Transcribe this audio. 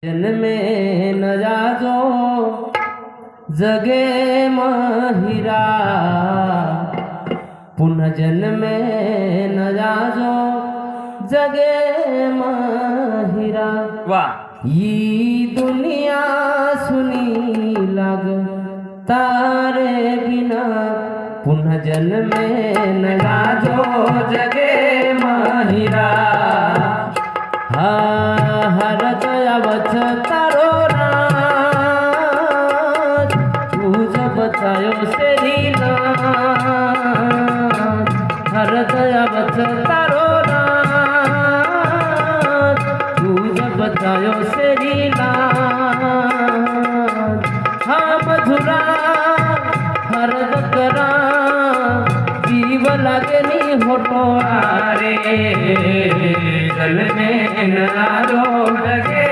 जन्मे न जाजो जगे महिरा पुनः जन्मे न जाजो जगे महिरा। वाह ये दुनिया सुनी लग तारे बिना पुनः जन्मे न जाजो जगे महिरा। हर दयावच तारो नाथ तुझ बतायो सेरी नाथ। हर दयावच तारो नाथ तुझ बतायो सेरी नाथ। हाँ मधुरा हरद करा जीव लागनी होटो रे जल में नारो जगे